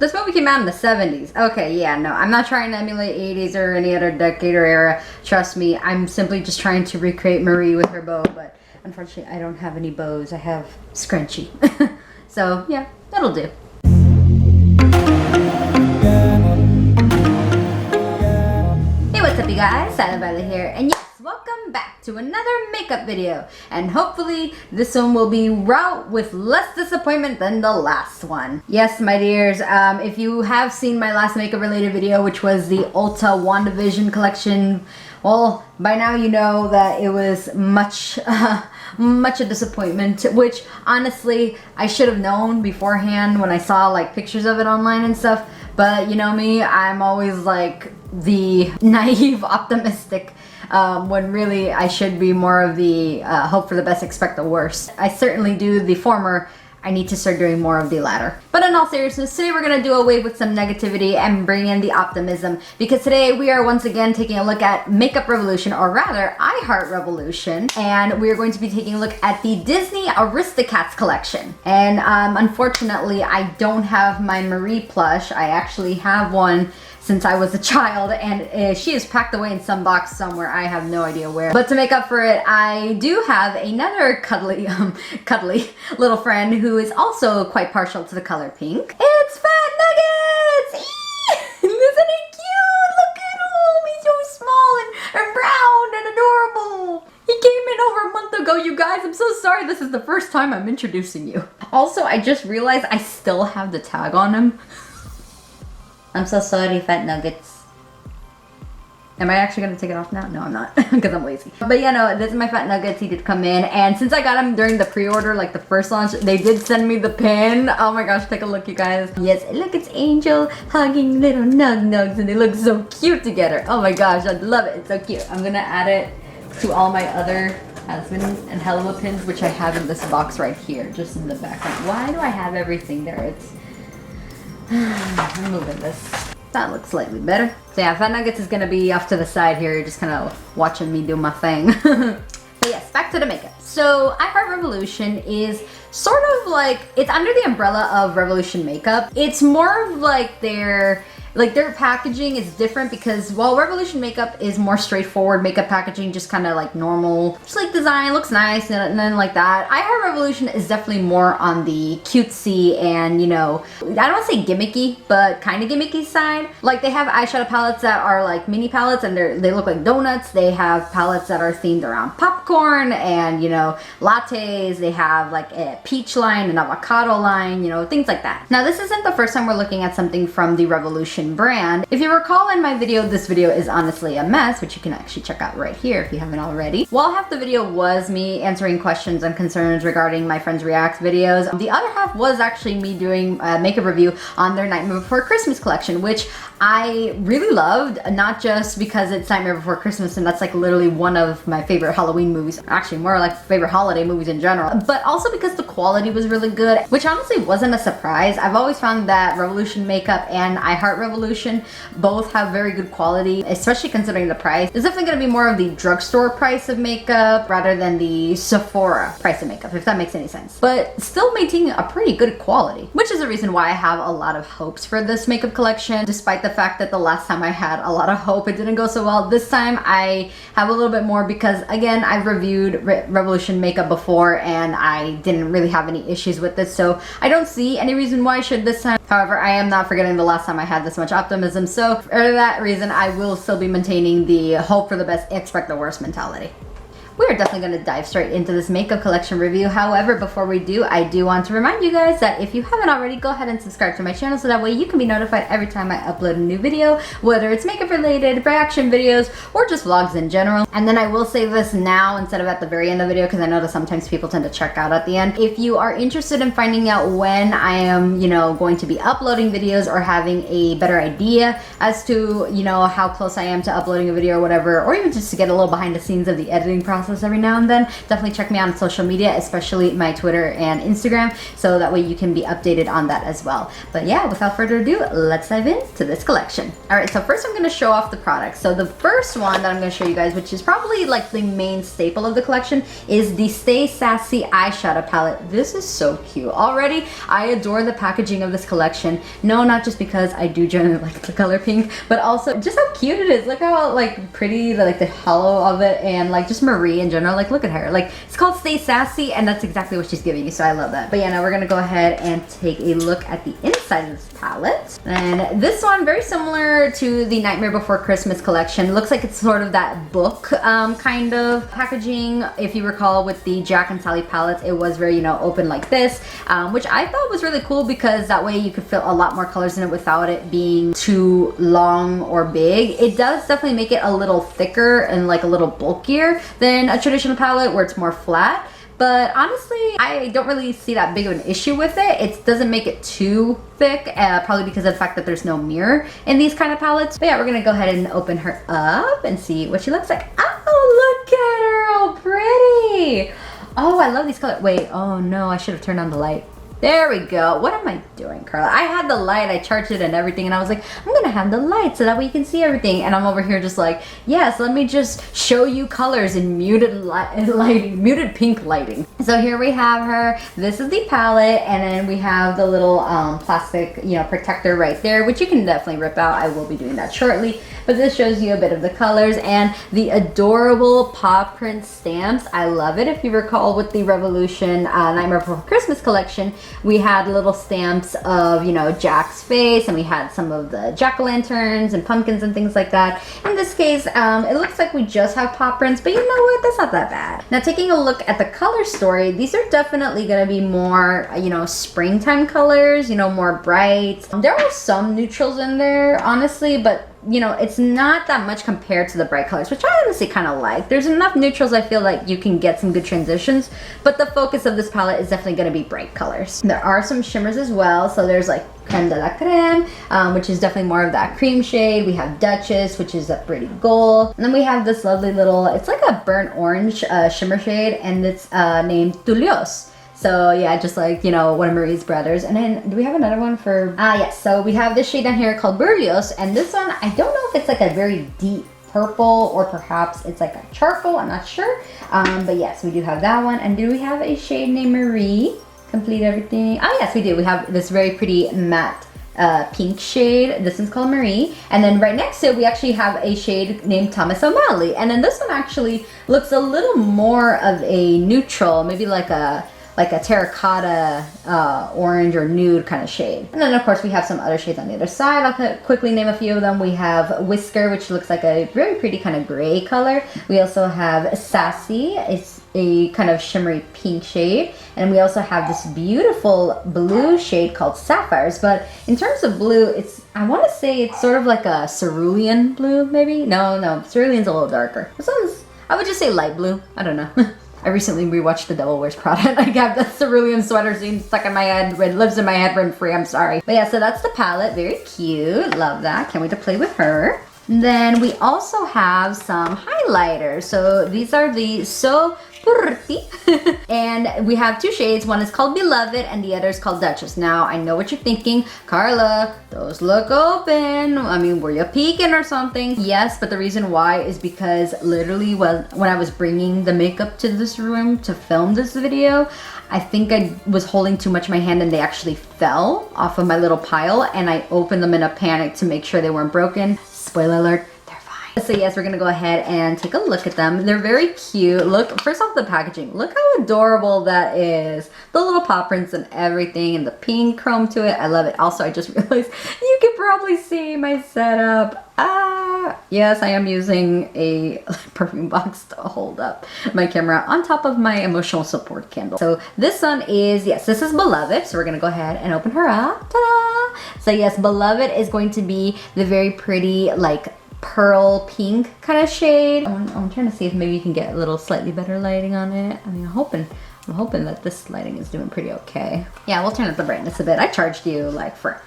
This movie came out in the 70s. Okay, yeah, no, I'm not trying to emulate 80s or any other decade or era. Trust me, I'm simply just trying to recreate Marie with her bow, but unfortunately I don't have any bows. I have scrunchy. So yeah, that'll do. Hey, what's up you guys? Silent Violet here, and yes, welcome back to another makeup video. And hopefully this one will be wrought with less disappointment than the last one. Yes, my dears, if you have seen my last makeup related video, which was the Ulta WandaVision collection, well, by now you know that it was much a disappointment, which honestly I should have known beforehand when I saw like pictures of it online and stuff. But you know me, I'm always like the naive optimistic when really I should be more of the hope for the best, expect the worst. I certainly do the former. I need to start doing more of the latter. But in all seriousness, today we're gonna do away with some negativity and bring in the optimism, because today we are once again taking a look at Makeup Revolution, or rather iHeart Revolution, and we are going to be taking a look at the Disney Aristocats collection. And unfortunately, I don't have my Marie plush. I actually have one since I was a child, and she is packed away in some box somewhere. I have no idea where. But to make up for it, I do have another cuddly little friend who is also quite partial to the color pink. It's Fat Nuggets! Isn't he cute? Look at him! He's so small and brown and adorable. He came in over a month ago, you guys. I'm so sorry. This is the first time I'm introducing you. Also, I just realized I still have the tag on him. I'm so sorry, Fat Nuggets. Am I actually gonna take it off now? No, I'm not, because I'm lazy. But yeah, no, this is my Fat Nuggets. He did come in, and since I got him during the pre-order, like the first launch, they did send me the pin. Oh my gosh, take a look, you guys. Yes, look, it's Angel hugging little Nugs, and they look so cute together. Oh my gosh, I love it. It's so cute. I'm gonna add it to all my other Hasbin and Hello pins, which I have in this box right here, just in the background. Why do I have everything there? It's I'm moving this. That looks slightly better. So yeah, Fat Nuggets is gonna be off to the side here, just kind of watching me do my thing. But yes, back to the makeup. So iHeart Revolution is sort of like, it's under the umbrella of Revolution Makeup. It's more of like their packaging is different, because while Revolution Makeup is more straightforward makeup packaging, just kind of like normal, just like design, looks nice and then like that, iHeart Revolution is definitely more on the cutesy and, you know, I don't want to say gimmicky, but kind of gimmicky side. Like they have eyeshadow palettes that are like mini palettes, and they look like donuts. They have palettes that are themed around popcorn and, you know, lattes. They have like a peach line, an avocado line, you know, things like that. Now this isn't the first time we're looking at something from the Revolution brand. If you recall in my video, this video is honestly a mess, which you can actually check out right here if you haven't already. While half the video was me answering questions and concerns regarding my friends' React videos, the other half was actually me doing a makeup review on their Nightmare Before Christmas collection, which I really loved, not just because it's Nightmare Before Christmas and that's like literally one of my favorite Halloween movies, actually more like favorite holiday movies in general, but also because the quality was really good, which honestly wasn't a surprise. I've always found that Revolution Makeup and iHeart Revolution both have very good quality, especially considering the price. It's definitely going to be more of the drugstore price of makeup rather than the Sephora price of makeup, if that makes any sense. But still maintaining a pretty good quality, which is the reason why I have a lot of hopes for this makeup collection, despite the fact that the last time I had a lot of hope, it didn't go so well. This time I have a little bit more because, again, I've reviewed Revolution Makeup before and I didn't really have any issues with this, so I don't see any reason why I should this time. However, I am not forgetting the last time I had this much optimism, so for that reason I will still be maintaining the hope for the best, expect the worst mentality. We are definitely going to dive straight into this makeup collection review. However, before we do, I do want to remind you guys that if you haven't already, go ahead and subscribe to my channel so that way you can be notified every time I upload a new video, whether it's makeup related, reaction videos, or just vlogs in general. And then I will say this now instead of at the very end of the video, because I know that sometimes people tend to check out at the end. If you are interested in finding out when I am, you know, going to be uploading videos, or having a better idea as to, you know, how close I am to uploading a video or whatever, or even just to get a little behind the scenes of the editing process, process every now and then, definitely check me out on social media, especially my Twitter and Instagram, so that way you can be updated on that as well. But yeah, without further ado, let's dive into this collection. All right, so first I'm going to show off the products. So the first one that I'm going to show you guys, which is probably like the main staple of the collection, is the Stay Sassy eyeshadow palette. This is so cute. Already, I adore the packaging of this collection. No, not just because I do generally like the color pink, but also just how cute it is. Look how like pretty the hollow of it, and like just Marie in general. Like look at her. Like it's called Stay Sassy, and that's exactly what she's giving you. So I love that. But yeah, now we're gonna go ahead and take a look at the inside of this palette. And this one, very similar to the Nightmare Before Christmas collection. Looks like it's sort of that book kind of packaging. If you recall, with the Jack and Sally palettes, it was very, you know, open like this, which I thought was really cool because that way you could fit a lot more colors in it without it being too long or big. It does definitely make it a little thicker and like a little bulkier than a traditional palette where it's more flat. But honestly, I don't really see that big of an issue with it. It doesn't make it too thick, probably because of the fact that there's no mirror in these kind of palettes. But yeah, we're gonna go ahead and open her up and see what she looks like. Oh, look at her, how pretty. Oh, I love these colors. Wait, oh no, I should have turned on the light. There we go. What am I doing, Carla? I had the light, I charged it and everything, and I was like, I'm gonna have the light so that way you can see everything. And I'm over here just like, yes, let me just show you colors in muted lighting, muted pink lighting. So here we have her. This is the palette, and then we have the little plastic, you know, protector right there, which you can definitely rip out. I will be doing that shortly. But this shows you a bit of the colors and the adorable paw print stamps. I love it. If you recall, with the Revolution Nightmare Before Christmas collection, we had little stamps of, you know, Jack's face, and we had some of the jack-o'-lanterns and pumpkins and things like that. In this case, it looks like we just have paw prints, but you know what? That's not that bad. Now, taking a look at the color story, these are definitely going to be more, you know, springtime colors, you know, more bright. There are some neutrals in there, honestly, but you know, it's not that much compared to the bright colors, which I honestly kind of like. There's enough neutrals, I feel like you can get some good transitions, but the focus of this palette is definitely going to be bright colors. There are some shimmers as well, so there's like Creme de la Creme, which is definitely more of that cream shade. We have Duchess, which is a pretty gold. And then we have this lovely little, it's like a burnt orange shimmer shade, and it's named Tulios. So yeah, just like, you know, one of Marie's brothers. And then, do we have another one for, yes. So we have this shade down here called Berlioz. And this one, I don't know if it's like a very deep purple or perhaps it's like a charcoal, I'm not sure. But yes, we do have that one. And do we have a shade named Marie? Complete everything. Oh yes, we do. We have this very pretty matte pink shade. This one's called Marie. And then right next to it, we actually have a shade named Thomas O'Malley. And then this one actually looks a little more of a neutral, maybe like a terracotta orange or nude kind of shade. And then of course we have some other shades on the other side. I'll quickly name a few of them. We have Whisker, which looks like a very pretty kind of gray color. We also have Sassy. It's a kind of shimmery pink shade. And we also have this beautiful blue shade called Sapphires. But in terms of blue, it's, I want to say it's sort of like a cerulean blue, maybe? No, cerulean's a little darker. This one's, I would just say light blue. I don't know. I recently rewatched The Devil Wears Prada, and I got the cerulean sweater scene stuck in my head. It lives in my head rent free, I'm sorry. But yeah, so that's the palette. Very cute. Love that. Can't wait to play with her. And then we also have some highlighters. So these are the So Pretty. And we have two shades. One is called Beloved and the other is called Duchess. Now, I know what you're thinking. Carla, those look open. I mean, were you peeking or something? Yes, but the reason why is because literally when I was bringing the makeup to this room to film this video, I think I was holding too much in my hand and they actually fell off of my little pile, and I opened them in a panic to make sure they weren't broken. Spoiler alert. So yes, we're gonna go ahead and take a look at them. They're very cute. Look, first off, the packaging. Look how adorable that is. The little paw prints and everything, and the pink chrome to it. I love it. Also, I just realized you can probably see my setup. Yes, I am using a perfume box to hold up my camera on top of my emotional support candle. So this one is, yes, this is Beloved. So we're gonna go ahead and open her up. Ta-da! So yes, Beloved is going to be the very pretty, like, pearl pink kind of shade. I'm trying to see if maybe you can get a little slightly better lighting on it. I mean, I'm hoping that this lighting is doing pretty okay. Yeah, we'll turn up the brightness a bit. I charged you like for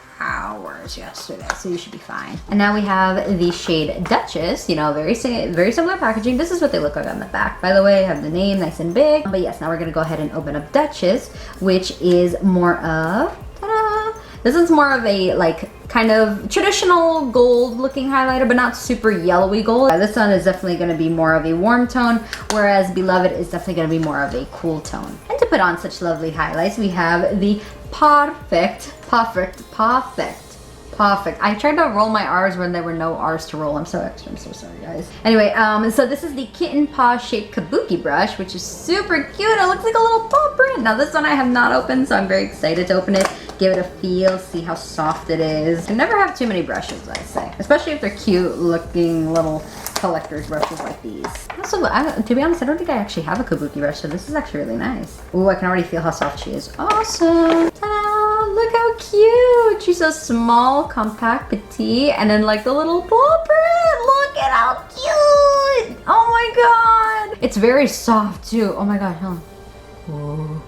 hours yesterday, so you should be fine. And now we have the shade Duchess, you know, very similar packaging. This is what they look like on the back, by the way. I have the name nice and big. But yes, now we're gonna go ahead and open up Duchess, which is more of, ta-da! This is more of a like kind of traditional gold looking highlighter, but not super yellowy gold. This one is definitely going to be more of a warm tone, whereas Beloved is definitely going to be more of a cool tone. And to put on such lovely highlights, we have the Perfect. I tried to roll my R's when there were no R's to roll. I'm so sorry, guys. Anyway, so this is the Kitten Paw shaped kabuki brush, which is super cute. It looks like a little paw print. Now this one I have not opened, so I'm very excited to open it. Give it a feel, see how soft it is. You never have too many brushes, I say. Especially if they're cute looking little collector's brushes like these. Also, to be honest, I don't think I actually have a kabuki brush, so this is actually really nice. Ooh, I can already feel how soft she is. Awesome. Ta-da! Look how cute. She's so small, compact, petite, and then like the little paw print. Look at how cute. Oh my god. It's very soft too. Oh my god, hold on. Whoa.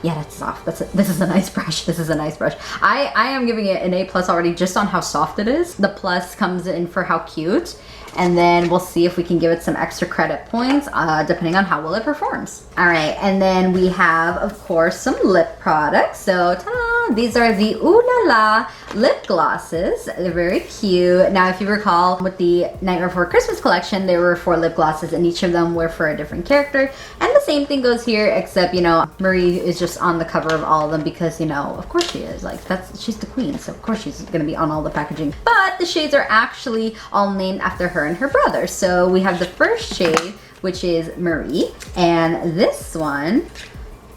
Yeah, that's soft. This is a nice brush. This is a nice brush. I am giving it an A+ already just on how soft it is. The plus comes in for how cute. And then we'll see if we can give it some extra credit points depending on how well it performs. All right, and then we have, of course, some lip products. So, ta-da! These are the Ooh La La lip glosses. They're very cute. Now, if you recall, with the Nightmare Before Christmas collection, there were 4 lip glosses, and each of them were for a different character. And the same thing goes here, except, you know, Marie is just on the cover of all of them because, you know, of course she is. Like, she's the queen, so of course she's gonna be on all the packaging. But the shades are actually all named after her and her brother. So we have the first shade, which is Marie, and this one,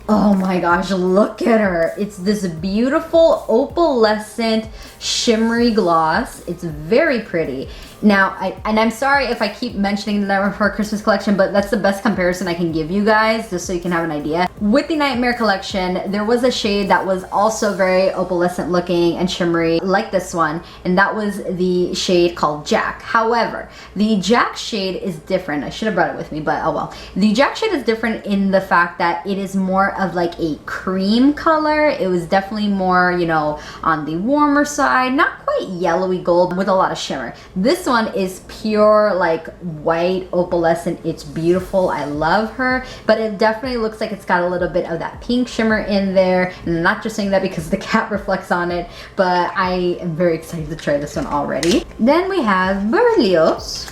oh my gosh, look at her. It's this beautiful opalescent shimmery gloss. It's very pretty. Now, I'm sorry if I keep mentioning the Nightmare Before Christmas collection, but that's the best comparison I can give you guys, just so you can have an idea. With the Nightmare collection, there was a shade that was also very opalescent looking and shimmery, like this one, and that was the shade called Jack. However, the Jack shade is different. I should have brought it with me, but oh well. The Jack shade is different in the fact that it is more of like a cream color. It was definitely more, you know, on the warmer side, not quite yellowy gold with a lot of shimmer. This one is pure like white opalescent. It's beautiful. I love her, but it definitely looks like it's got a little bit of that pink shimmer in there. And I'm not just saying that because the cat reflects on it, but I am very excited to try this one already. Then we have Berlioz.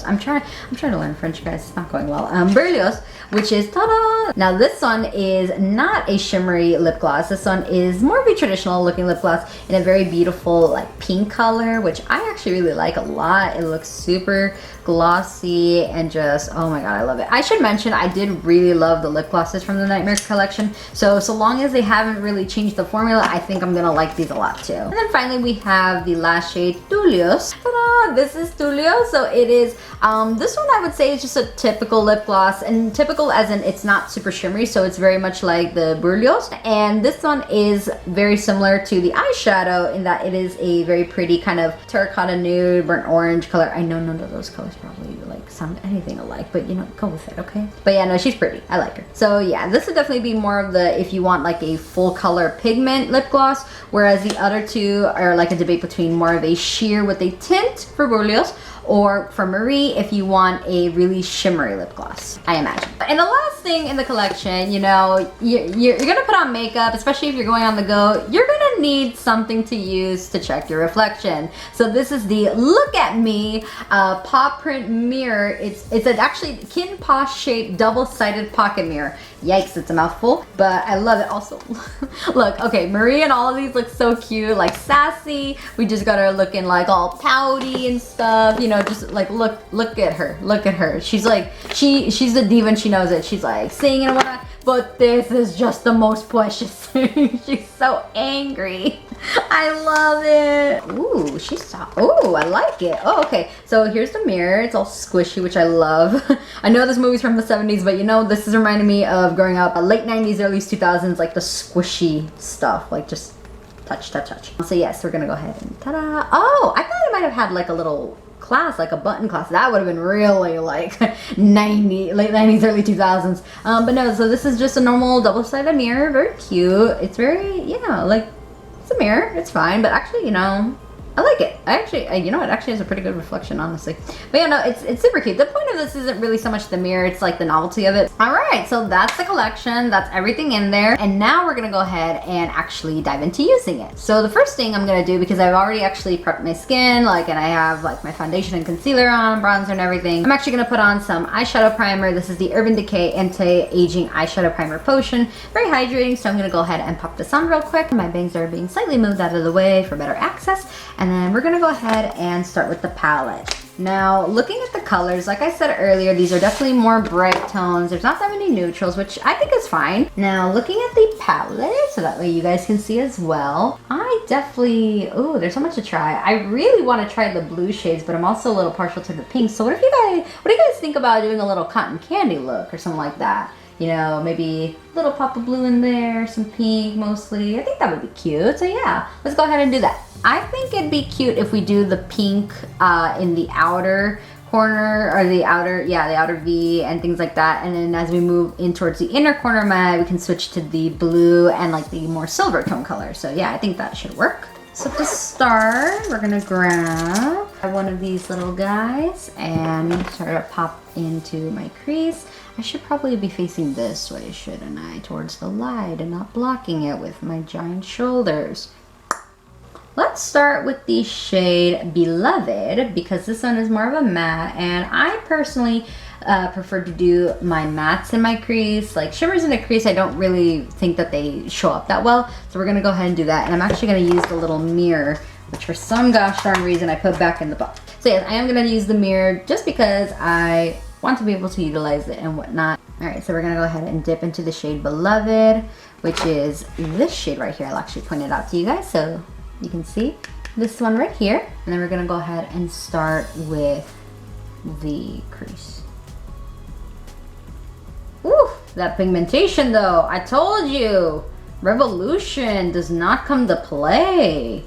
I'm trying to learn French, guys. It's not going well. Berlioz, which is, ta-da! Now this one is not a shimmery lip gloss. This one is more of a traditional looking lip gloss in a very beautiful like pink color, which I actually really like a lot. It looks super glossy and just, oh my god, I love it. I should mention I did really love the lip glosses from the Nightmare collection. So long as they haven't really changed the formula, I think I'm gonna like these a lot too. And then finally we have the last shade, Tulios. Ta-da! This is Tulio. So it is, this one I would say is just a typical lip gloss, and typical as in it's not super shimmery, so it's very much like the Berlioz. And this one is very similar to the eyeshadow in that it is a very pretty kind of terracotta nude, burnt orange color. I know none of those colors probably like sound anything alike, but you know, go with it, okay? But yeah, no, she's pretty. I like her. So yeah, this would definitely be more of the, if you want like a full color pigment lip gloss, whereas the other two are like a debate between more of a sheer with a tint for Berlioz, or for Marie if you want a really shimmery lip gloss, I imagine. And the last thing in the collection, you know, you're gonna put on makeup, especially if you're going on the go, you're gonna need something to use to check your reflection. So this is the Look at Me paw print mirror. It's actually kitten paw shaped double-sided pocket mirror. Yikes, it's a mouthful, but I love it also. Look, okay, Marie and all of these look so cute, like sassy. We just got her looking like all pouty and stuff, you know, just like look at her. She's like, she's a diva and she knows it. She's like singing and whatnot, but this is just the most precious thing. She's so angry. I love it. Ooh, she's soft. Ooh, I like it. Oh, okay. So here's the mirror. It's all squishy, which I love. I know this movie's from the 70s, but you know, this is reminding me of growing up late 90s, early 2000s, like the squishy stuff, like just touch. So yes, we're gonna go ahead and ta-da. Oh, I thought it might have had like a little class, like a button class. That would have been really like late 90s, early 2000s. But no, so this is just a normal double-sided mirror. Very cute. It's very, yeah, like, it's a a mirror, it's fine, but actually, you know, I like it. You know, it actually has a pretty good reflection, honestly. But yeah, no, it's super cute. The point of this isn't really so much the mirror, it's like the novelty of it. All right, so that's the collection. That's everything in there. And now we're gonna go ahead and actually dive into using it. So the first thing I'm gonna do, because I've already actually prepped my skin, like, and I have like my foundation and concealer on, bronzer and everything, I'm actually gonna put on some eyeshadow primer. This is the Urban Decay Anti-Aging Eyeshadow Primer Potion. Very hydrating, so I'm gonna go ahead and pop this on real quick. My bangs are being slightly moved out of the way for better access. And then we're gonna go ahead and start with the palette. Now, looking at the colors, like I said earlier, these are definitely more bright tones. There's not that many neutrals, which I think is fine. Now, looking at the palette, so that way you guys can see as well, I definitely, ooh, there's so much to try. I really want to try the blue shades, but I'm also a little partial to the pink. So what do you guys think about doing a little cotton candy look or something like that? You know, maybe a little pop of blue in there, some pink mostly. I think that would be cute. So yeah, let's go ahead and do that. I think it'd be cute if we do the pink in the outer corner, or the outer V and things like that. And then as we move in towards the inner corner of my eye, we can switch to the blue and like the more silver tone color. So yeah, I think that should work. So to start, we're gonna grab one of these little guys and sort of pop into my crease. I should probably be facing this way, shouldn't I? Towards the light and not blocking it with my giant shoulders. Let's start with the shade Beloved, because this one is more of a matte, and I personally prefer to do my mattes in my crease. Like shimmers in the crease, I don't really think that they show up that well, so we're gonna go ahead and do that. And I'm actually gonna use the little mirror, which for some gosh darn reason I put back in the box. So yes, I am gonna use the mirror just because I want to be able to utilize it and whatnot. All right, so we're gonna go ahead and dip into the shade Beloved, which is this shade right here. I'll actually point it out to you guys so you can see this one right here. And then we're gonna go ahead and start with the crease. Ooh, that pigmentation though, I told you, revolution does not come to play.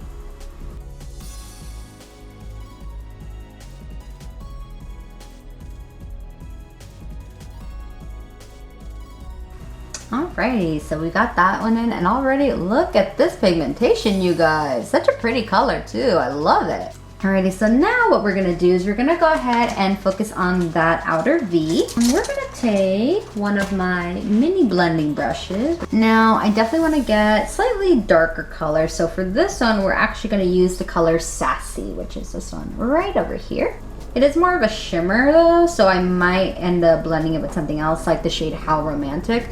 Alrighty, so we got that one in, and already look at this pigmentation, you guys. Such a pretty color too, I love it. Alrighty, so now what we're gonna do is we're gonna go ahead and focus on that outer V. And we're gonna take one of my mini blending brushes. Now, I definitely wanna get slightly darker color. So for this one, we're actually gonna use the color Sassy, which is this one right over here. It is more of a shimmer though, so I might end up blending it with something else, like the shade How Romantic.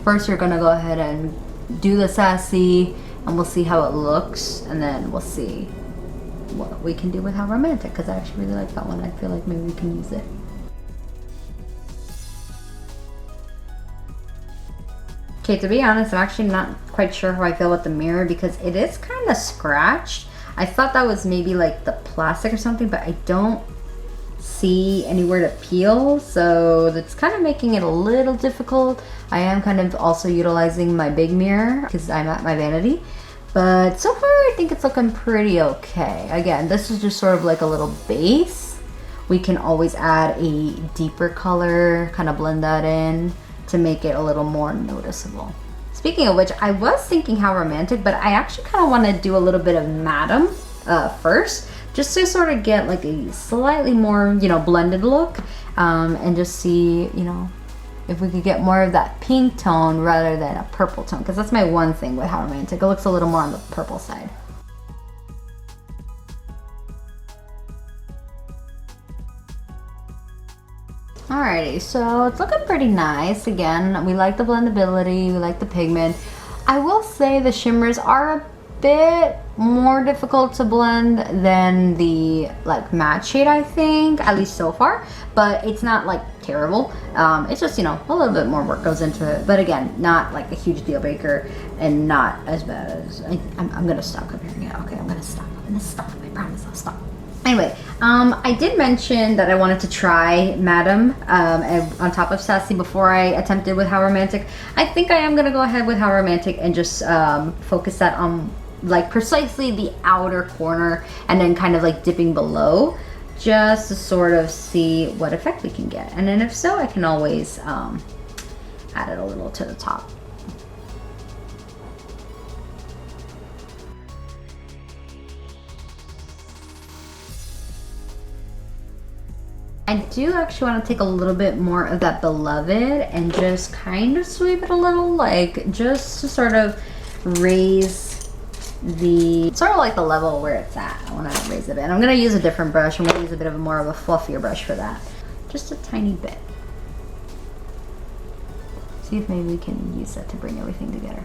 First, we're gonna go ahead and do the Sassy, and we'll see how it looks, and then we'll see what we can do with How Romantic, because I actually really like that one. I feel like maybe we can use it. Okay, to be honest, I'm actually not quite sure how I feel with the mirror, because it is kind of scratched. I thought that was maybe like the plastic or something, but I don't see anywhere to peel, so that's kind of making it a little difficult. I am kind of also utilizing my big mirror because I'm at my vanity, but so far I think it's looking pretty okay. Again, this is just sort of like a little base. We can always add a deeper color, kind of blend that in to make it a little more noticeable. Speaking of which, I was thinking How Romantic, but I actually kind of want to do a little bit of Madam first, just to sort of get like a slightly more, you know, blended look, and just see, you know, if we could get more of that pink tone rather than a purple tone, because that's my one thing with How Romantic. It looks a little more on the purple side. Alrighty, so it's looking pretty nice. Again, we like the blendability, we like the pigment. I will say the shimmers are a bit more difficult to blend than the like matte shade, I think, at least so far, but it's not like terrible. It's just, you know, a little bit more work goes into it, but again, not like a huge deal breaker and not as bad as I'm gonna stop comparing it. Okay, I'm gonna stop, I promise I'll stop. Anyway, I did mention that I wanted to try Madam on top of Sassy before I attempted with How Romantic. I think I am going to go ahead with How Romantic and just focus that on like precisely the outer corner and then kind of like dipping below just to sort of see what effect we can get. And then if so, I can always add it a little to the top. I do actually want to take a little bit more of that Beloved and just kind of sweep it a little, like just to sort of raise the, sort of like the level where it's at. I want to raise it a bit. I'm going to use a different brush. I'm going to use a bit of a more of a fluffier brush for that. Just a tiny bit. See if maybe we can use that to bring everything together.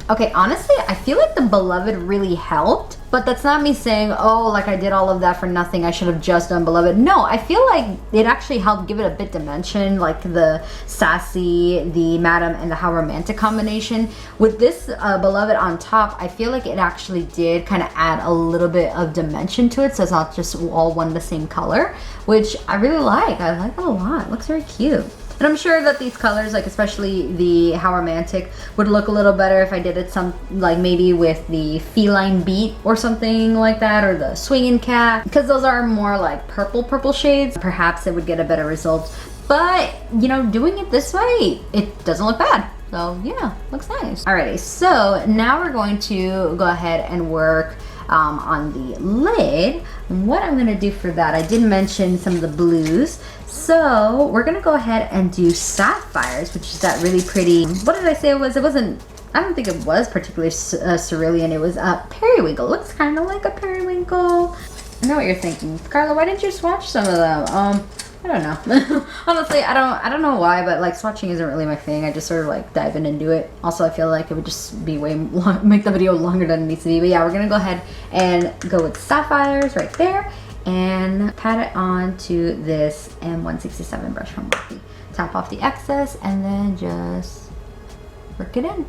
Okay, honestly, I feel like the Beloved really helped, but that's not me saying, oh, like I did all of that for nothing. I should have just done Beloved. No, I feel like it actually helped give it a bit dimension, like the sassy, the madam, and the how romantic combination. With this Beloved on top, I feel like it actually did kind of add a little bit of dimension to it, so it's not just all one the same color, which I really like. I like it a lot. It looks very cute. And I'm sure that these colors, like especially the How Romantic, would look a little better if I did it some, like maybe with the Feline Beat or something like that, or the Swinging Cat, because those are more like purple shades. Perhaps it would get a better result. But, you know, doing it this way, it doesn't look bad. So yeah, looks nice. Alrighty, so now we're going to go ahead and work on the lid. What I'm gonna do for that, I did mention some of the blues. So we're gonna go ahead and do Sapphires, which is that really pretty, what did I say it was? It wasn't, I don't think it was particularly cerulean. It was periwinkle. Looks kind of like a periwinkle. I know what you're thinking, Carla, why didn't you swatch some of them? I don't know. Honestly, I don't know why, but like swatching isn't really my thing. I just sort of like dive in and do it. Also, I feel like it would just be way long, make the video longer than it needs to be. But yeah, we're gonna go ahead and go with Sapphires right there and pat it on to this M167 brush from Morphe. Tap off the excess and then just work it in.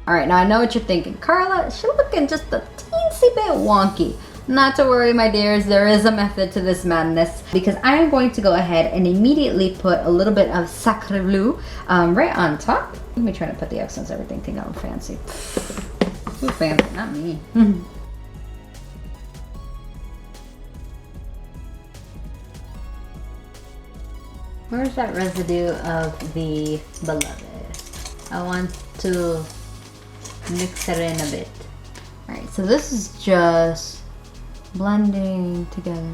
All right, now I know what you're thinking. Carla, she's looking just a teensy bit wonky. Not to worry, my dears, there is a method to this madness, because I am going to go ahead and immediately put a little bit of Sacre Bleu right on top. Let me try to put the accents, everything, think I'm fancy. Who's fancy? Not me. Where's that residue of the Beloved? I want to mix it in a bit. All right, so this is just blending together,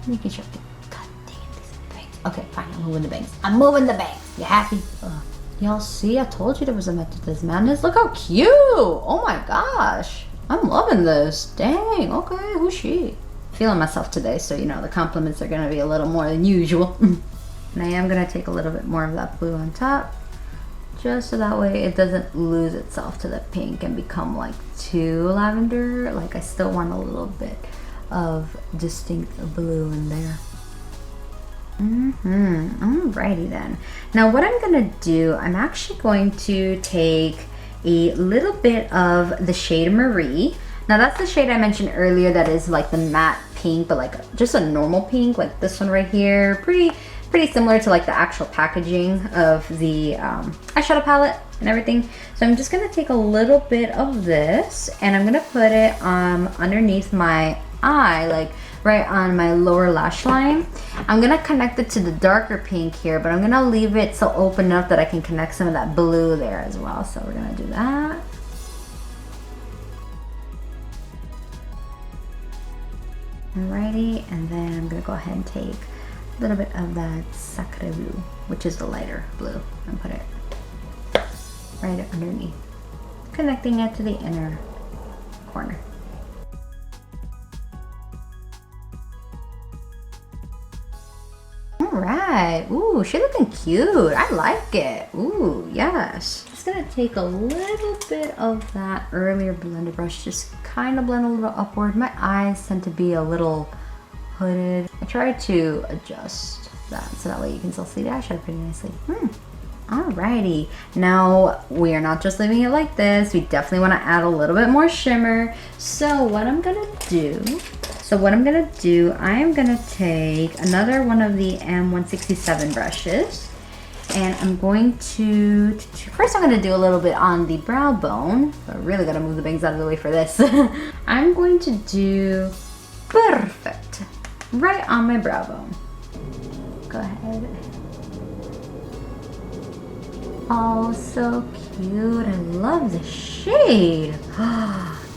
making sure. God damn these bangs. Okay, fine, I'm moving the bangs. I'm moving the bangs. You happy? Y'all see, I told you there was a method to this madness. Look how cute. Oh my gosh, I'm loving this. Dang, okay, who's she? Feeling myself today, so you know the compliments are gonna be a little more than usual. And I am gonna take a little bit more of that blue on top, just so that way it doesn't lose itself to the pink and become like too lavender. Like I still want a little bit of distinct blue in there. Alrighty then. Now what I'm gonna do, I'm actually going to take a little bit of the shade Marie. Now that's the shade I mentioned earlier that is like the matte pink, but like just a normal pink, like this one right here. Pretty similar to like the actual packaging of the eyeshadow palette and everything. So I'm just gonna take a little bit of this and I'm gonna put it underneath my eye, like right on my lower lash line. I'm gonna connect it to the darker pink here, but I'm gonna leave it so open enough that I can connect some of that blue there as well. So we're gonna do that. Alrighty, and then I'm gonna go ahead and take a little bit of that Sacre Bleu, which is the lighter blue, and put it right underneath, connecting it to the inner corner. Alright, ooh, she's looking cute. I like it. Ooh, yes. Just gonna take a little bit of that earlier blender brush, just kind of blend a little upward. My eyes tend to be a little hooded. I try to adjust that so that way you can still see the eyeshadow pretty nicely. Alrighty, now we are not just leaving it like this. We definitely want to add a little bit more shimmer. So what I'm gonna do, I am gonna take another one of the M167 brushes, and I'm going to, first I'm gonna do a little bit on the brow bone. I really gotta move the bangs out of the way for this. I'm going to do perfect right on my brow bone. Go ahead. Oh, so cute. I love the shade.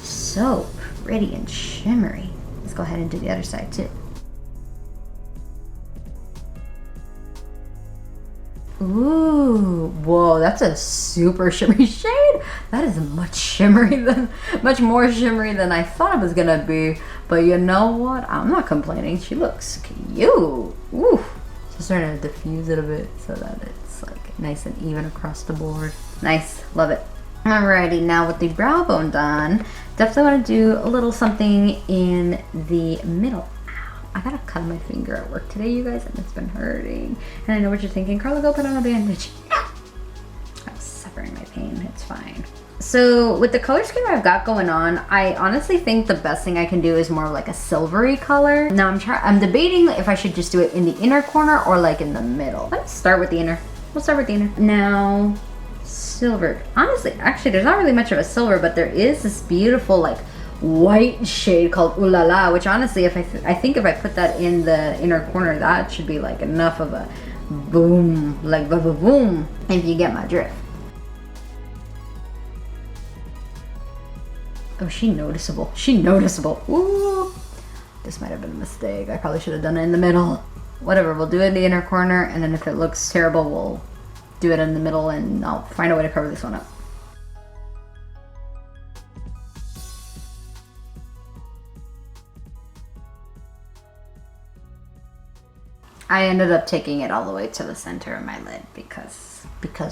So pretty and shimmery. Let's go ahead and do the other side too. Ooh, whoa, that's a super shimmery shade. That is much more shimmery than I thought it was gonna be. But you know what? I'm not complaining. She looks cute. Ooh, just starting to diffuse it a bit so that it's like nice and even across the board. Nice, love it. Alrighty, now with the brow bone done, definitely want to do a little something in the middle. I gotta cut my finger at work today, you guys, and it's been hurting. And I know what you're thinking, Carla, go put on a bandage. No! I'm suffering my pain, it's fine. So with the color scheme I've got going on, I honestly think the best thing I can do is more of like a silvery color. Now I'm debating if I should just do it in the inner corner or like in the middle. Let's start with the inner. We'll start with the inner. Now, silver. Honestly, actually, there's not really much of a silver, but there is this beautiful like white shade called Ooh La La, which honestly, if I think if I put that in the inner corner, that should be like enough of a boom, like boom, if you get my drift. Oh, she noticeable. She noticeable. Ooh, this might have been a mistake. I probably should have done it in the middle. Whatever, we'll do it in the inner corner, and then if it looks terrible, we'll do it in the middle, and I'll find a way to cover this one up. I ended up taking it all the way to the center of my lid because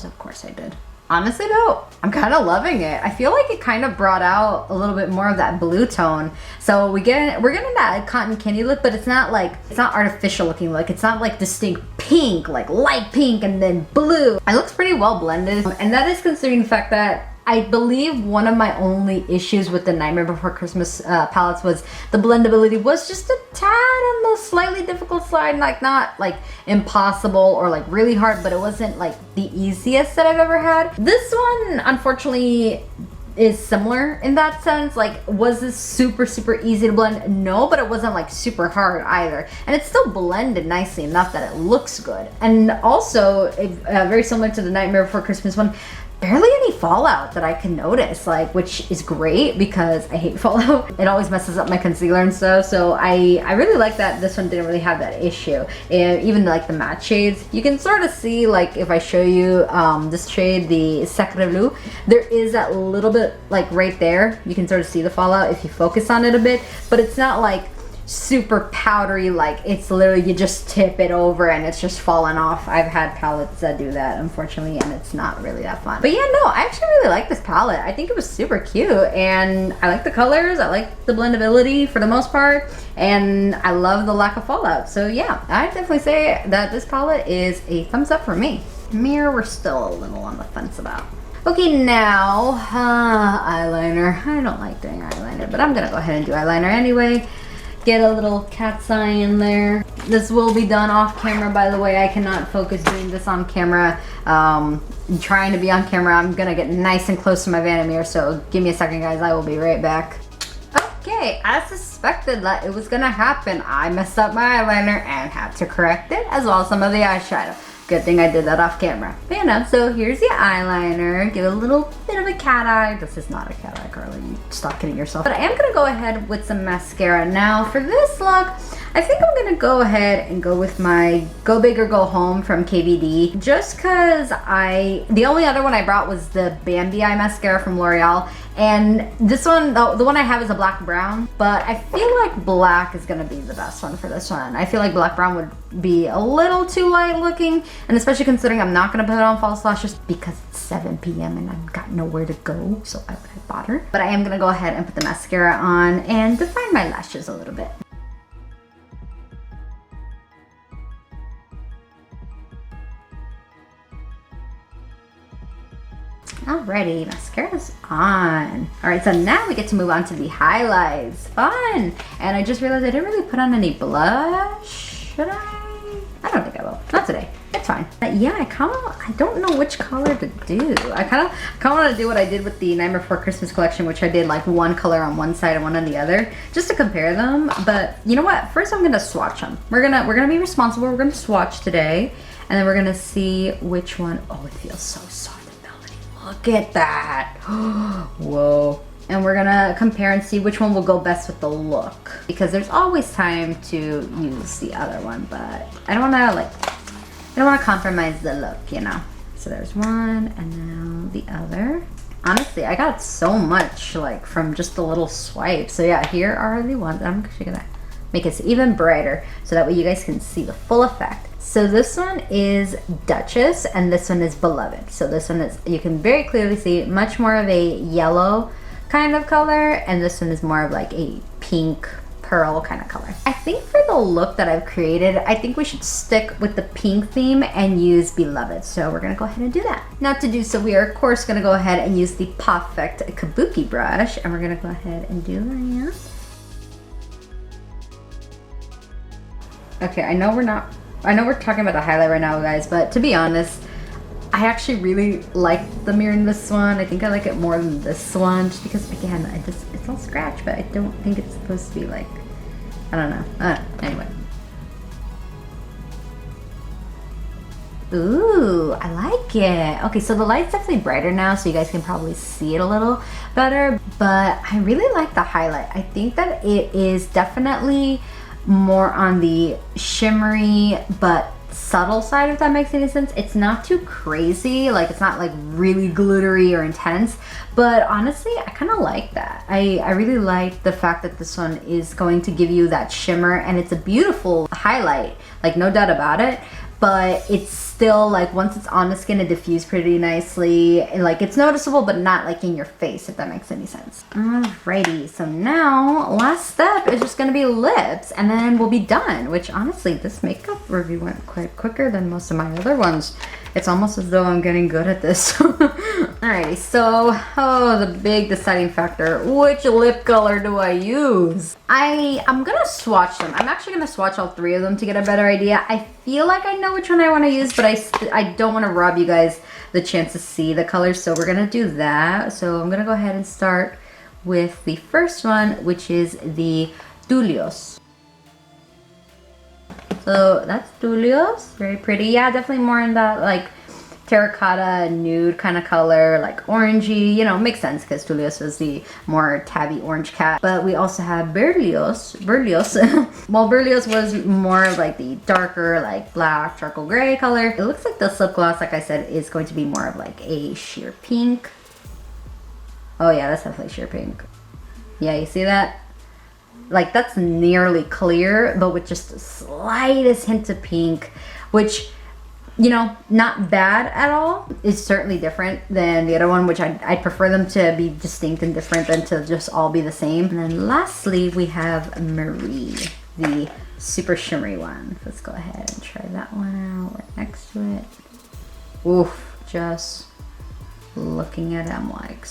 of course I did. Honestly though, I'm kind of loving it. I feel like it kind of brought out a little bit more of that blue tone. So we're getting that cotton candy look, but it's not artificial looking. Like it's not like distinct pink, like light pink and then blue. It looks pretty well blended, and that is considering the fact that I believe one of my only issues with the Nightmare Before Christmas palettes was the blendability was just a tad on the slightly difficult side, like not like impossible or like really hard, but it wasn't like the easiest that I've ever had. This one, unfortunately, is similar in that sense. Like, was this super easy to blend? No, but it wasn't like super hard either. And it's still blended nicely enough that it looks good. And also, very similar to the Nightmare Before Christmas one, barely any fallout that I can notice, like, which is great because I hate fallout. It always messes up my concealer and stuff, so I really like that this one didn't really have that issue. And even like the matte shades, you can sort of see, like if I show you this shade, the Sacre Bleu, there is that little bit like right there. You can sort of see the fallout if you focus on it a bit, but it's not like super powdery, like it's literally you just tip it over and it's just falling off. I've had palettes that do that, unfortunately, and it's not really that fun. But yeah, no, I actually really like this palette. I think it was super cute, and I like the colors, I like the blendability for the most part, and I love the lack of fallout. So yeah, I definitely say that this palette is a thumbs up for me. Mirror, we're still a little on the fence about. Okay, now eyeliner. I don't like doing eyeliner, but I'm gonna go ahead and do eyeliner anyway. Get a little cat's eye in there. This will be done off camera, by the way. I cannot focus doing this on camera. I'm trying to be on camera. I'm gonna get nice and close to my vanity mirror, so give me a second, guys. I will be right back. Okay, I suspected that it was gonna happen. I messed up my eyeliner and had to correct it, as well as some of the eyeshadow. Good thing I did that off camera. But you know, so here's the eyeliner. Give a little bit of a cat eye. This is not a cat eye, Carla. You stop kidding yourself. But I am gonna go ahead with some mascara. Now for this look, I think I'm gonna go ahead and go with my Go Big or Go Home from KVD. Just cause the only other one I brought was the Bambi Eye Mascara from L'Oreal. And this one, the one I have is a black brown, but I feel like black is gonna be the best one for this one. I feel like black brown would be a little too light looking, and especially considering I'm not gonna put on false lashes because it's 7 p.m. and I've got nowhere to go, so I would have bother. But I am gonna go ahead and put the mascara on and define my lashes a little bit. Alrighty, mascara's on. Alright, so now we get to move on to the highlights. Fun! And I just realized I didn't really put on any blush. Should I? I don't think I will. Not today. It's fine. But yeah, I don't know which color to do. I kind of want to do what I did with the Nightmare Before Christmas collection, which I did like one color on one side and one on the other, just to compare them. But you know what? First, I'm gonna swatch them. We're gonna be responsible. We're gonna swatch today. And then we're gonna see which one. Oh, it feels so soft and velvety. Look at that. Whoa. And we're gonna compare and see which one will go best with the look, because there's always time to use the other one, but I don't wanna compromise the look, you know? So there's one, and now the other. Honestly, I got so much like from just the little swipe. So yeah, here are the ones. I'm actually gonna make it even brighter so that way you guys can see the full effect. So this one is Duchess and this one is Beloved. So this one is, you can very clearly see, much more of a yellow kind of color, and this one is more of like a pink pearl kind of color. I think for the look that I've created, I think we should stick with the pink theme and use Beloved. So we're gonna go ahead and do that. Now to do so, we are of course gonna go ahead and use the Perfect Kabuki brush, and we're gonna go ahead and do that. Okay, I know we're talking about the highlight right now, guys, but to be honest, I actually really like the mirror in this one. I think I like it more than this one, just because again, it's all scratched, but I don't think it's supposed to be like, I don't know. Anyway. Ooh, I like it. Okay, so the light's definitely brighter now, so you guys can probably see it a little better, but I really like the highlight. I think that it is definitely more on the shimmery but subtle side, if that makes any sense. It's not too crazy, like it's not like really glittery or intense, but honestly I kind of like that. I really like the fact that this one is going to give you that shimmer, and it's a beautiful highlight, like no doubt about it, but it's still like once it's on the skin it diffuses pretty nicely, and like it's noticeable but not like in your face, if that makes any sense. Alrighty, so now last step is just gonna be lips, and then we'll be done, which honestly this makeup review went quite quicker than most of my other ones. It's almost as though I'm getting good at this. Alrighty, so the big deciding factor, which lip color do I use? I'm gonna swatch them. I'm actually gonna swatch all three of them to get a better idea. I feel like I know which one I want to use, but I don't want to rob you guys the chance to see the colors, so we're gonna do that. So I'm gonna go ahead and start with the first one, which is the Tulios. So that's Tulios, very pretty. Yeah, definitely more in that like terracotta nude kind of color, like orangey, you know, makes sense because Tulios was the more tabby orange cat. But we also have Berlioz. Well, Berlioz was more like the darker, like black, charcoal gray color. It looks like the lip gloss, like I said, is going to be more of like a sheer pink. Oh yeah, that's definitely sheer pink. Yeah, you see that? Like that's nearly clear, but with just the slightest hint of pink, which, you know, not bad at all. It's certainly different than the other one, which I prefer them to be distinct and different than to just all be the same. And then lastly, we have Marie, the super shimmery one. Let's go ahead and try that one out right next to it. Oof, just looking at it, I'm like,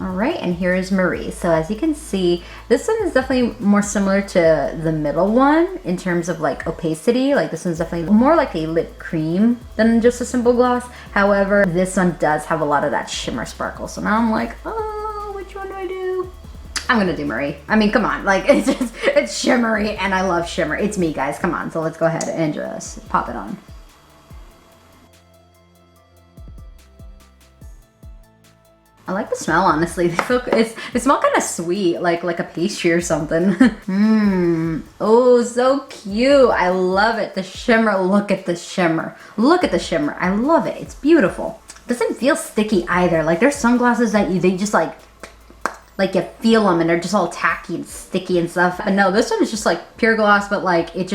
all right, and here is Marie. So as you can see, this one is definitely more similar to the middle one in terms of like opacity. Like this one's definitely more like a lip cream than just a simple gloss. However, this one does have a lot of that shimmer sparkle. So now I'm like, oh, which one do I do? I'm gonna do Marie. I mean, come on, like it's shimmery and I love shimmer. It's me, guys, come on. So let's go ahead and just pop it on. I like the smell, honestly. They smell kind of sweet, like a pastry or something. Oh, so cute. I love it. The shimmer, look at the shimmer. Look at the shimmer. I love it. It's beautiful. Doesn't feel sticky either. Like there's sunglasses that they just like you feel them and they're just all tacky and sticky and stuff. But no, this one is just like pure gloss, but like it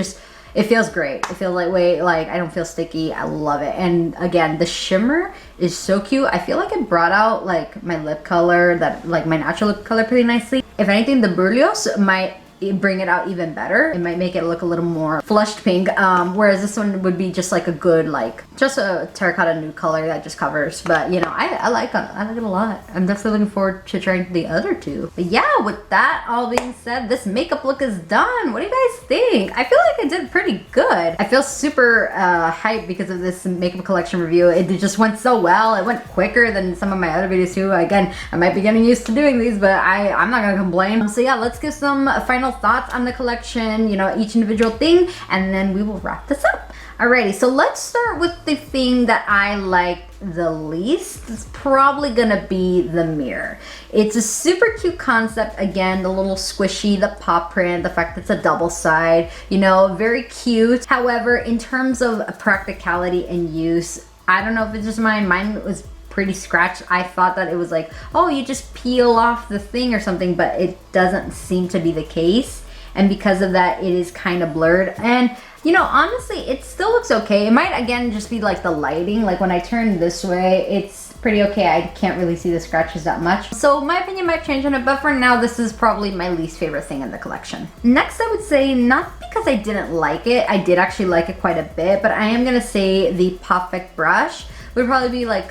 feels great. It feels lightweight, like I don't feel sticky. I love it. And again, the shimmer is so cute. I feel like it brought out like my lip color, like my natural lip color pretty nicely. If anything, the Berlioz might bring it out even better. It might make it look a little more flushed pink, whereas this one would be just like a good, like just a terracotta nude color that just covers. But you know, I like it a lot. I'm definitely looking forward to trying the other two. But yeah, with that all being said, this makeup look is done. What do you guys think? I feel like I did pretty good. I feel super hyped because of this makeup collection review. It just went so well. It went quicker than some of my other videos too. Again, I might be getting used to doing these, but I'm not gonna complain. So yeah, let's give some final thoughts on the collection, you know, each individual thing, and then we will wrap this up. Alrighty, so let's start with the thing that I like the least. It's probably gonna be the mirror. It's a super cute concept. Again, the little squishy, the paw print, the fact that it's a double side, you know, very cute. However, in terms of practicality and use, I don't know if it's just mine was pretty scratched. I thought that it was like, oh, you just peel off the thing or something, but it doesn't seem to be the case. And because of that, it is kind of blurred. And you know, honestly, it still looks okay. It might, again, just be like the lighting. Like when I turn this way, it's pretty okay. I can't really see the scratches that much. So my opinion might change on it, but for now, this is probably my least favorite thing in the collection. Next, I would say, not because I didn't like it. I did actually like it quite a bit, but I am gonna say the Perfect brush would probably be like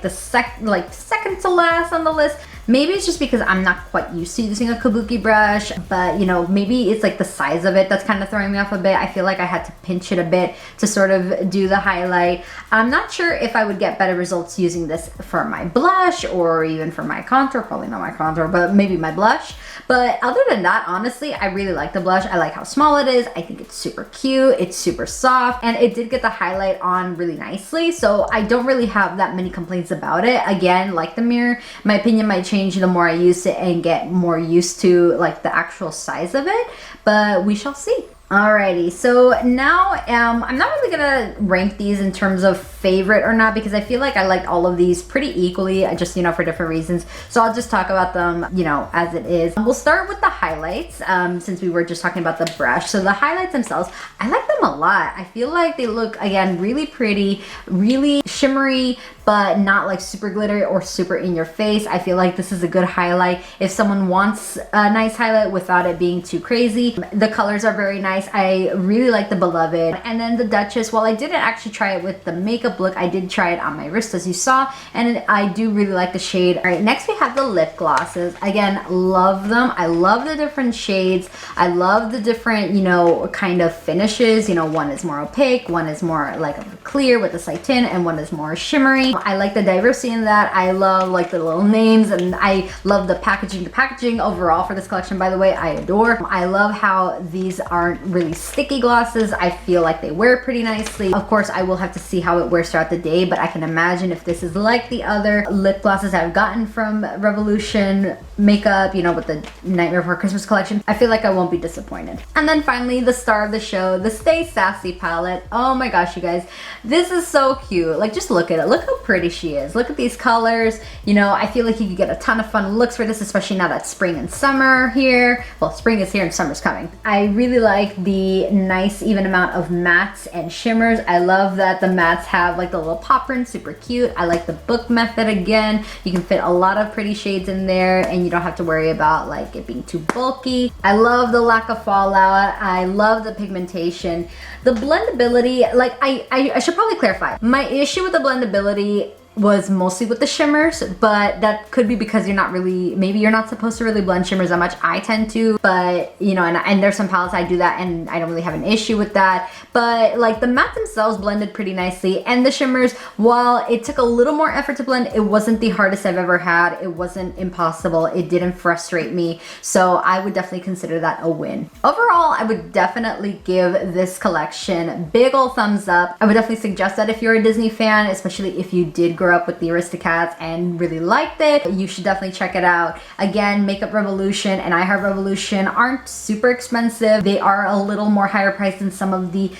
the second to last on the list. Maybe it's just because I'm not quite used to using a kabuki brush, but you know, maybe it's like the size of it that's kind of throwing me off a bit. I feel like I had to pinch it a bit to sort of do the highlight. I'm not sure if I would get better results using this for my blush or even for my contour. Probably not my contour, but maybe my blush. But other than that, honestly, I really like the blush. I like how small it is. I think it's super cute. It's super soft, and it did get the highlight on really nicely. So I don't really have that many complaints about it. Again, like the mirror, my opinion might change the more I use it and get more used to like the actual size of it, but we shall see. Alrighty, so now I'm not really gonna rank these in terms of favorite or not, because I feel like I liked all of these pretty equally, just, you know, for different reasons. So I'll just talk about them, you know, as it is. We'll start with the highlights, since we were just talking about the brush. So the highlights themselves, I like them a lot. I feel like they look, again, really pretty, really shimmery, but not like super glittery or super in your face. I feel like this is a good highlight if someone wants a nice highlight without it being too crazy. The colors are very nice. I really like the Beloved. And then the Duchess, while I didn't actually try it with the makeup look, I did try it on my wrist, as you saw, and I do really like the shade. All right, next we have the lip glosses. Again, love them. I love the different shades. I love the different, you know, kind of finishes. You know, one is more opaque, one is more like clear with the satin, and one is more shimmery. I like the diversity in that. I love like the little names, and I love the packaging. The packaging overall for this collection, by the way, I adore. I love how these aren't really sticky glosses. I feel like they wear pretty nicely. Of course, I will have to see how it wears throughout the day, but I can imagine if this is like the other lip glosses I've gotten from Revolution Makeup, you know, with the Nightmare Before Christmas collection, I feel like I won't be disappointed. And then finally, the star of the show, the Stay Sassy palette. Oh my gosh, you guys, this is so cute. Like, just look at it. Look how pretty she is. Look at these colors. You know, I feel like you could get a ton of fun looks for this, especially now that spring and summer are here. Well, spring is here and summer's coming. I really like the nice even amount of mattes and shimmers. I love that the mattes have like the little pop print, super cute. I like the book method again. You can fit a lot of pretty shades in there and you don't have to worry about like it being too bulky. I love the lack of fallout. I love the pigmentation. The blendability, like I should probably clarify. My issue with the blendability was mostly with the shimmers, but that could be because you're not really, maybe you're not supposed to really blend shimmers that much. I tend to, but you know, and there's some palettes I do that and I don't really have an issue with that. But like the matte themselves blended pretty nicely, and the shimmers, while it took a little more effort to blend, it wasn't the hardest I've ever had. It wasn't impossible. It didn't frustrate me. So I would definitely consider that a win. Overall, I would definitely give this collection big ol' thumbs up. I would definitely suggest that if you're a Disney fan, especially if you did grow up with the Aristocats and really liked it, you should definitely check it out. Again, Makeup Revolution and I Heart Revolution aren't super expensive. They are a little more higher priced than some of the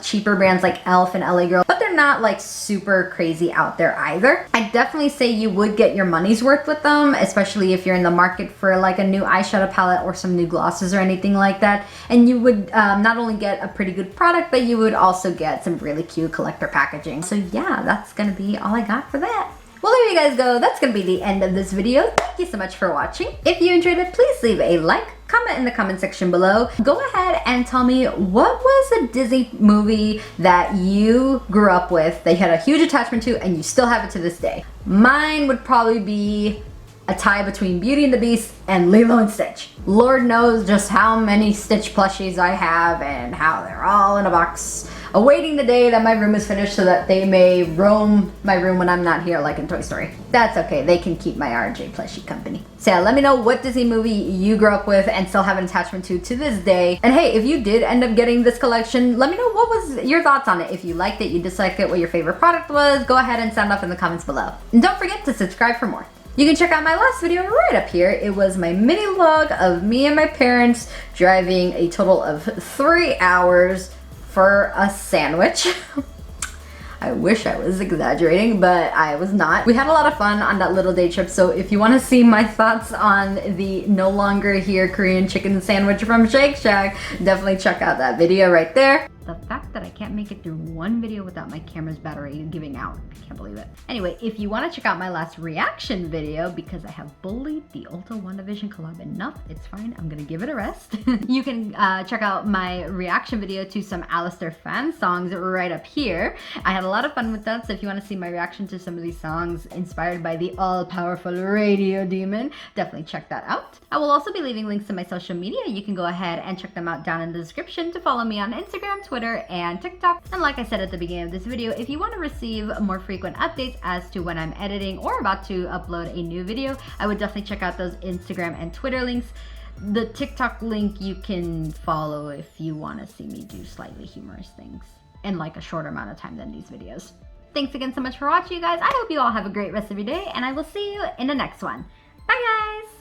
cheaper brands like e.l.f. and LA Girl, but they're not like super crazy out there either. I definitely say you would get your money's worth with them, especially if you're in the market for like a new eyeshadow palette or some new glosses or anything like that. And you would not only get a pretty good product, but you would also get some really cute collector packaging. So yeah, that's gonna be all I got for that. Well, there you guys go. That's gonna be the end of this video. Thank you so much for watching. If you enjoyed it, please leave a like, comment in the comment section below. Go ahead and tell me, what was a Disney movie that you grew up with, that you had a huge attachment to, and you still have it to this day? Mine would probably be a tie between Beauty and the Beast and Lilo and Stitch. Lord knows just how many Stitch plushies I have and how they're all in a box, awaiting the day that my room is finished so that they may roam my room when I'm not here, like in Toy Story. That's okay, they can keep my RJ plushie company. So yeah, let me know what Disney movie you grew up with and still have an attachment to this day. And hey, if you did end up getting this collection, let me know what was your thoughts on it. If you liked it, you disliked it, what your favorite product was, go ahead and sound off in the comments below. And don't forget to subscribe for more. You can check out my last video right up here. It was my mini vlog of me and my parents driving a total of 3 hours for a sandwich. I wish I was exaggerating, but I was not. We had a lot of fun on that little day trip, so if you want to see my thoughts on the no longer here Korean chicken sandwich from Shake Shack, definitely check out that video right there. The fact that I can't make it through one video without my camera's battery giving out. I can't believe it. Anyway, if you want to check out my last reaction video, because I have bullied the Ulta WandaVision collab enough, it's fine, I'm gonna give it a rest. You can check out my reaction video to some Alistair fan songs right up here. I had a lot of fun with that, so if you want to see my reaction to some of these songs inspired by the all-powerful radio demon, definitely check that out. I will also be leaving links to my social media. You can go ahead and check them out down in the description to follow me on Instagram, Twitter, and TikTok. And like I said at the beginning of this video, if you want to receive more frequent updates as to when I'm editing or about to upload a new video, I would definitely check out those Instagram and Twitter links. The TikTok link you can follow if you want to see me do slightly humorous things in like a shorter amount of time than these videos. Thanks again so much for watching, you guys. I hope you all have a great rest of your day, and I will see you in the next one. Bye, guys!